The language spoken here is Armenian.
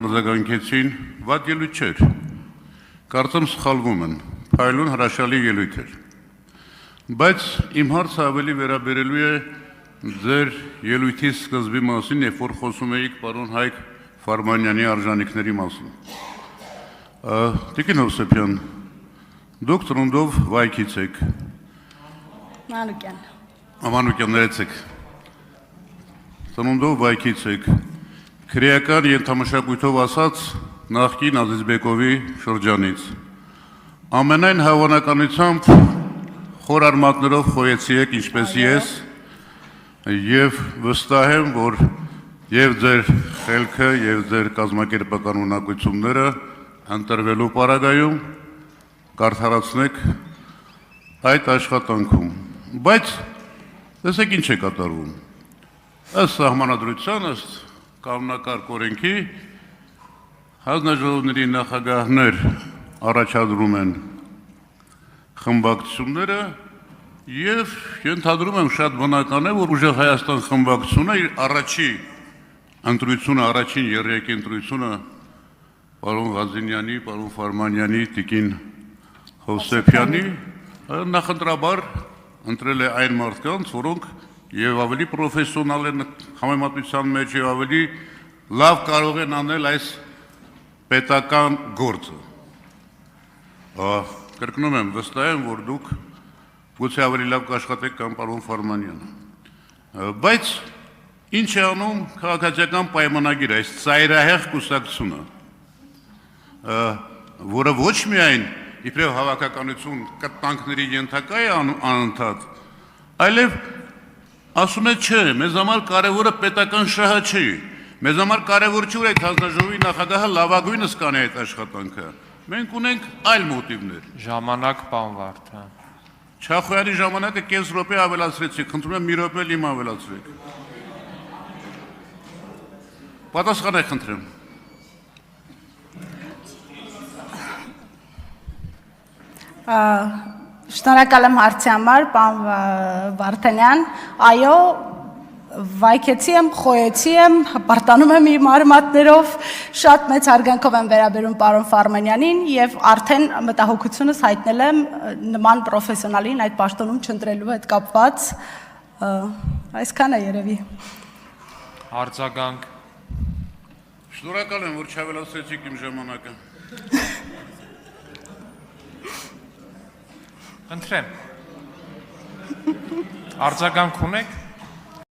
Նզագանքեցին վատ ելույթ չէր, կարծեմ սխալվում են, փայլուն հրաշալի ելույթ էր, բայց իմ հարցը ավելի վերաբերելու է ձեր ելույթի սկզբի մասին, երբ որ խոսում էիք պարոն Հայկ Ֆարմանյանի արժանինքների մասին։ Տիկին Հովսեփյան, դուք ծնունդով Վայքից եք։ Մանուկյան ներեցեք։ Ծնունդով Վայքից եք։ Քրեական ենթամշակույթով ասած նախկին Ազիզբեկովի շրջանից։ Ամենայն հավանականությամբ խոր արմատներով խոյեցի եք, ինչպես ես, եւ վստահ եմ, որ եւ ձեր խելքը եւ ձեր կազմակերպական ունակությունները ընտրվելու պարագայում կարդարացնեք այդ աշխատանքում։ Բայց տեսեք ինչ է կատարվում։ Ըստ սահմանադրության, ըստ Կանոնակարգ օրենքի հանձնաժողովների նախագահներ առաջադրում են խմբակցությունները եւ ենթադրում եմ շատ բնական է, որ ուժեղ Հայաստան խմբակցությունը իր առաջին երրորդի ընտրությունը պարոն Ղազինյանի, պարոն Ֆարմանյանի, տիկին Հովսեփյանի նախընտրաբար ընտրել է այն մարդկանց, որոնք եւ ավելի պրոֆեսիոնալ են համեմատության մեջ եւ ավելի լավ կարող են անել այս պետական գործը։ Կրկնում եմ, վստահ եմ, որ դուք գուցե ավելի լավ կաշխատեք կամ պարոն Ֆարմանյանը։ Բայց ինչ է անում քաղաքացիական պայմանագիրը, այս ծայրահեղ կուսակցությունը, որը ոչ միայն իբրև հավաքականություն կտանքների ենթակա է անընդհատ, այլև ասում է չէ, մեզ համար կարևորը պետական շահը չի, մեզ համար կարևոր չի, որ այդ հանձնաժողովի նախագահը լավագույնս կանի այդ աշխատանքը, մենք ունենք այլ մոտիվներ։ Ժամանակ պարոն Վարդան։ Չախոյանի ժամանակը կես րոպե ավելացրեցիք, խնդրում եմ մի րոպե իմ ավելացրեք։ Պատասխանեք խնդրեմ։ Շնորհակալ եմ հարցի համար, պարոն Վարդանյան, այո, վայքեցի եմ, խոյեցի եմ, պարտանում եմ իմ արմատներով, շատ մեծ հարգանքով եմ վերաբերում պարոն Ֆարմանյանին եւ արդեն մտահոգությունս հայտնել եմ նման պրոֆեսիոնալին այդ պաշտոնում չընտրելու հետ կապված, այսքան է երևի։ Արձագանք։ Շնորհակալ եմ, որ չավելացրեցիք իմ ժամանակը։ Ընտրեմ։ Արձագանք ունեք։